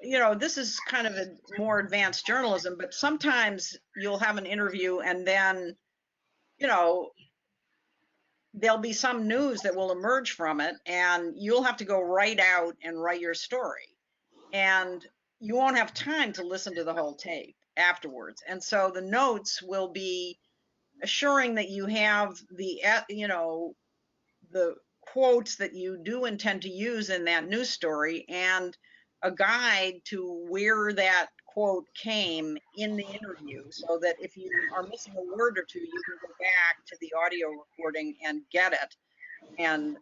this is kind of a more advanced journalism, but sometimes you'll have an interview and then, there'll be some news that will emerge from it, and you'll have to go right out and write your story. And you won't have time to listen to the whole tape afterwards. And so the notes will be assuring that you have the, the quotes that you do intend to use in that news story, and a guide to where that quote came in the interview, so that if you are missing a word or two, you can go back to the audio recording and get it. And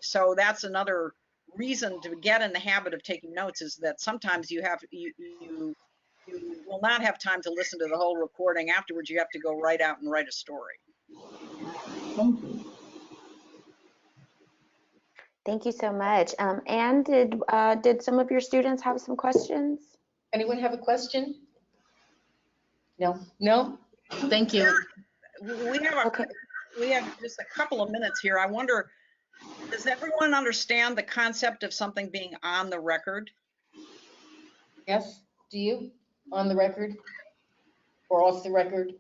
so that's another reason to get in the habit of taking notes, is that sometimes you will not have time to listen to the whole recording afterwards. You have to go right out and write a story. Thank you. Thank you so much. Anne, did some of your students have some questions? Anyone have a question? No? No? Thank you. We have just a couple of minutes here. I wonder, does everyone understand the concept of something being on the record? Yes, do you? On the record or off the record?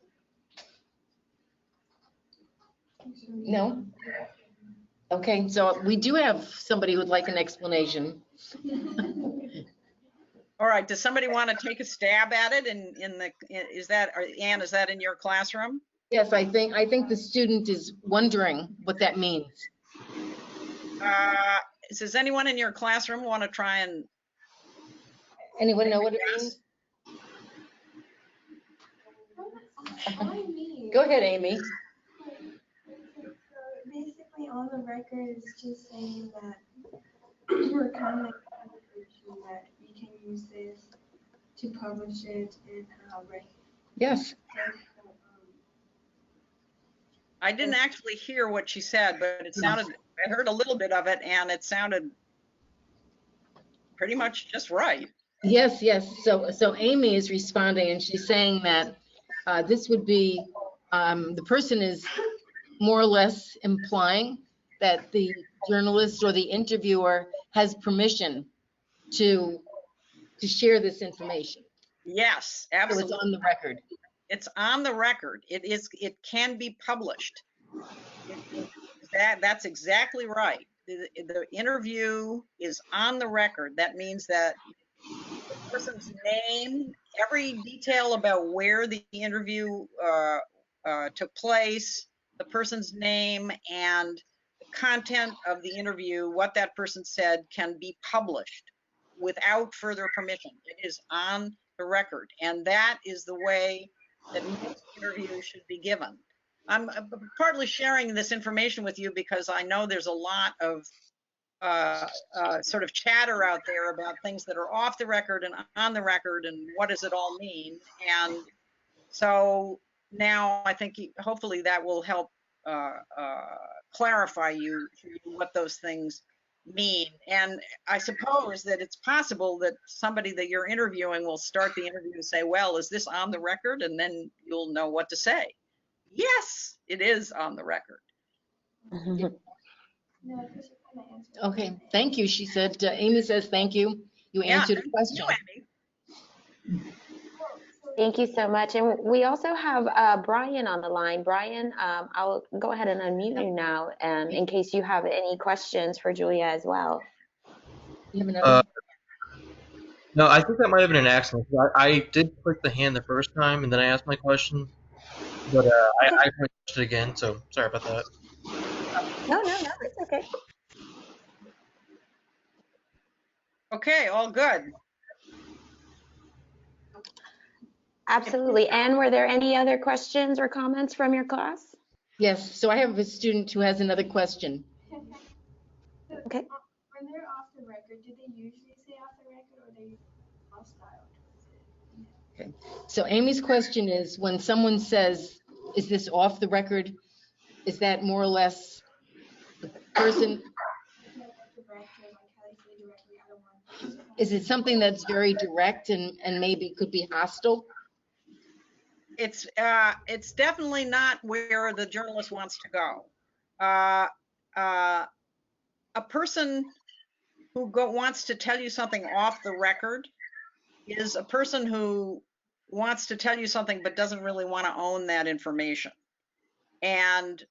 No? Okay, so we do have somebody who would like an explanation. All right, does somebody want to take a stab at it? Anne, is that in your classroom? Yes, I think the student is wondering what that means. Does anyone in your classroom want to try and? Anyone know what it means? Go ahead, Amy. Basically, on the record is just saying that we're kind of like that we can use this to publish it and right. Yes. I didn't actually hear what she said, but it sounded, I heard a little bit of it, and it sounded pretty much just right. Yes, yes. So Amy is responding, and she's saying that this would be, the person is more or less implying that the journalist or the interviewer has permission to share this information. Yes, So it's absolutely. on the record. It's on the record. It can be published. That's exactly right. The interview is on the record. That means that the person's name, every detail about where the interview took place, the person's name, and the content of the interview, what that person said, can be published without further permission. It is on the record, and that is the way that most interviews should be given. I'm partly sharing this information with you because I know there's a lot of sort of chatter out there about things that are off the record and on the record and what does it all mean. And so now I think hopefully that will help clarify you what those things mean. And I suppose that it's possible that somebody that you're interviewing will start the interview and say, well, is this on the record? And then you'll know what to say. Yes, it is on the record. No, because you kind of answered. Okay, thank you. She said, Amy says, thank you. You answered the question. Amy. Thank you so much. And we also have Brian on the line. Brian, I'll go ahead and unmute you now in case you have any questions for Julia as well. You have another? No, I think that might have been an accident. I did click the hand the first time, and then I asked my question, but I pushed it again, so sorry about that. No, it's okay. Okay, all good. Absolutely. And were there any other questions or comments from your class? Yes, so I have a student who has another question. Okay. When they're off the record, do they usually say off the record or are they hostile towards it? Okay. So Amy's question is, when someone says, is this off the record? Is that more or less the person? Is it something that's very direct and maybe could be hostile? It's definitely not where the journalist wants to go. A person who wants to tell you something off the record is a person who wants to tell you something but doesn't really want to own that information. And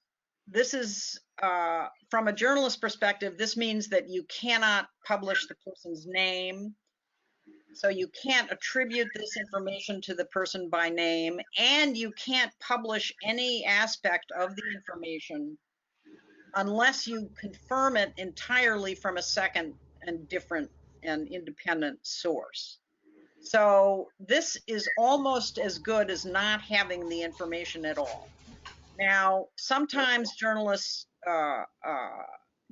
this is, from a journalist perspective, this means that you cannot publish the person's name. So you can't attribute this information to the person by name, and you can't publish any aspect of the information unless you confirm it entirely from a second and different and independent source. So this is almost as good as not having the information at all. Now, sometimes journalists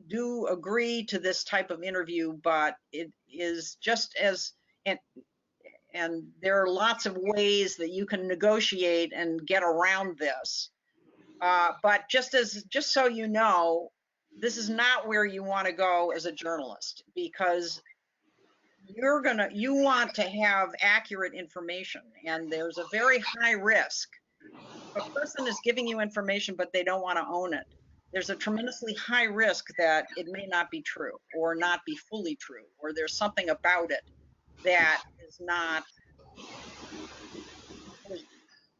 do agree to this type of interview, but it is just as, and there are lots of ways that you can negotiate and get around this. But just so you know, this is not where you want to go as a journalist, because you want to have accurate information, and there's a very high risk. If a person is giving you information but they don't want to own it, there's a tremendously high risk that it may not be true or not be fully true, or there's something about it that is not.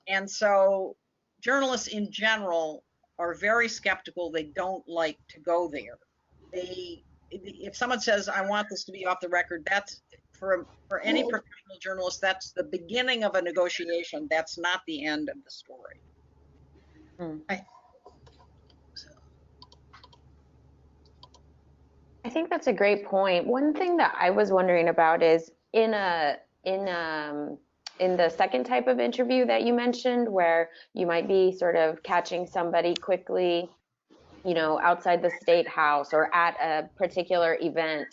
And so journalists in general are very skeptical. They don't like to go there. If someone says, I want this to be off the record, that's for any professional journalist, that's the beginning of a negotiation. That's not the end of the story. I think that's a great point. One thing that I was wondering about is in the second type of interview that you mentioned, where you might be sort of catching somebody quickly, outside the state house or at a particular event.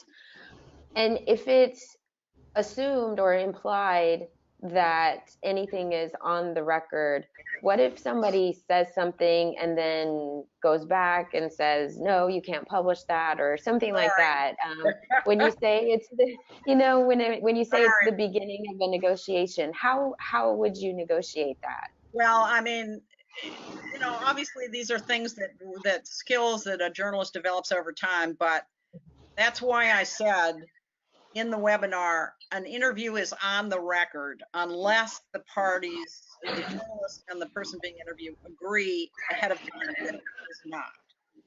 And if it's assumed or implied that anything is on the record. What if somebody says something and then goes back and says, no, you can't publish that, or something like that? When you say it's the, when you say it's the beginning of a negotiation, how would you negotiate that? Well, I mean, obviously these are things that skills that a journalist develops over time, but that's why I said in the webinar, an interview is on the record unless the parties, the journalist and the person being interviewed, agree ahead of time that it is not.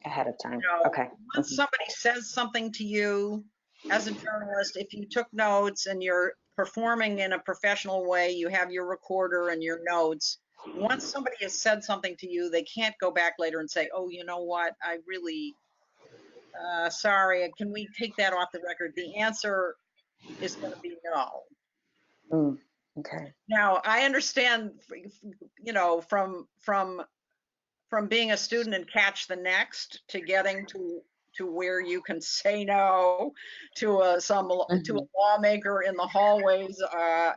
Ahead of time. Okay. Once somebody says something to you as a journalist, if you took notes and you're performing in a professional way, you have your recorder and your notes. Once somebody has said something to you, they can't go back later and say, oh, you know what, I really, sorry, can we take that off the record? The answer is going to be no. Okay. Now, I understand, from being a student in Catch the Next to getting to where you can say no to a lawmaker in the hallways, White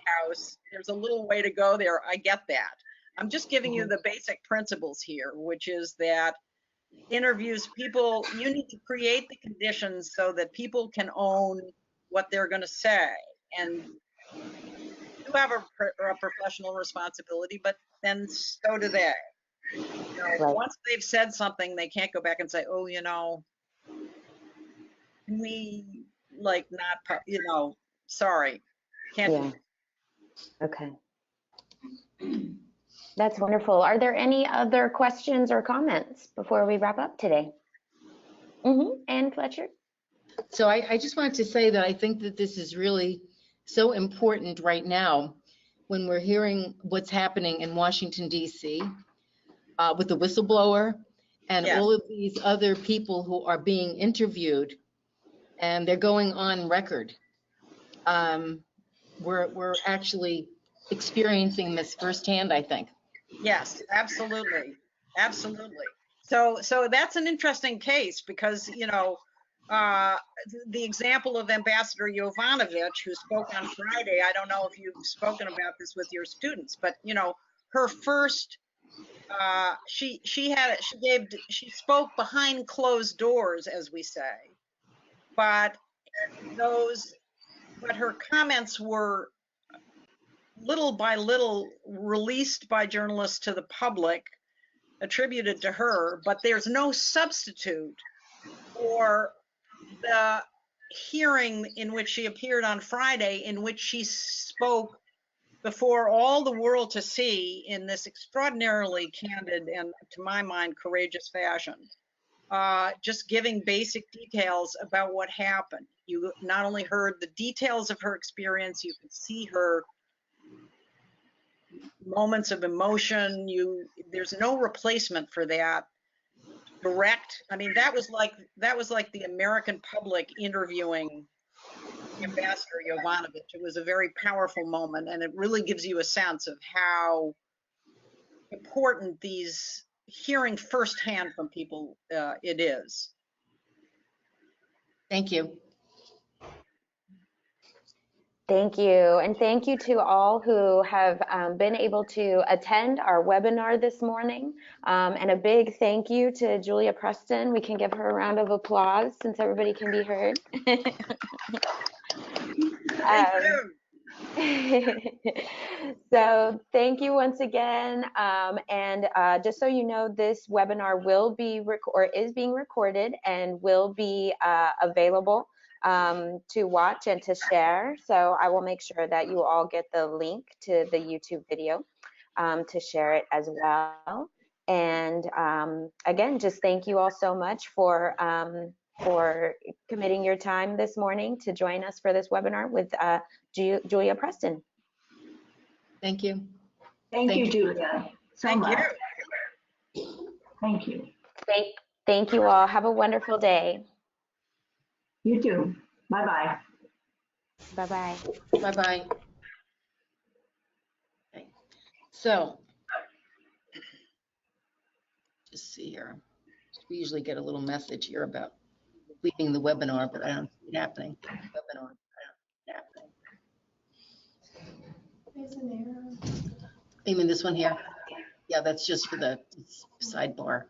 House. There's a little way to go there. I get that. I'm just giving you the basic principles here, which is that interviews, you need to create the conditions so that people can own what they're going to say. And you have a professional responsibility, but then so do they. Right. Once they've said something, they can't go back and say, oh, can we not, sorry, can't. Yeah. Okay. That's wonderful. Are there any other questions or comments before we wrap up today? Ann Fletcher? So I just wanted to say that I think that this is really so important right now when we're hearing what's happening in Washington, D.C. With the whistleblower and all of these other people who are being interviewed, and they're going on record. We're actually experiencing this firsthand, I think. Yes, absolutely. Absolutely. So that's an interesting case because, the example of Ambassador Jovanovic, who spoke on Friday, I don't know if you've spoken about this with your students, but, her first, she spoke behind closed doors, as we say, but her comments were little by little released by journalists to the public, attributed to her, but there's no substitute for the hearing in which she appeared on Friday, in which she spoke before all the world to see in this extraordinarily candid and, to my mind, courageous fashion, just giving basic details about what happened. You not only heard the details of her experience, you could see her moments of emotion. There's no replacement for that direct. I mean, that was like the American public interviewing Ambassador Jovanovic. It was a very powerful moment, and it really gives you a sense of how important these hearing firsthand from people it is. Thank you. Thank you. And thank you to all who have been able to attend our webinar this morning. And a big thank you to Julia Preston. We can give her a round of applause since everybody can be heard. So thank you once again. And just so you know, this webinar will be is being recorded and will be available to watch and to share. So I will make sure that you all get the link to the YouTube video to share it as well. And again, just thank you all so much for committing your time this morning to join us for this webinar with Julia Preston. Thank you. Thank you, Julia, so much. You. Thank you. Thank you all. Have a wonderful day. You too. Bye-bye. Bye-bye. Bye-bye. Okay. So, just see here. We usually get a little message here about leaving the webinar, but I don't see it happening. Webinar, I don't see it happening. there's an arrow. You mean this one here? Yeah, that's just for the sidebar.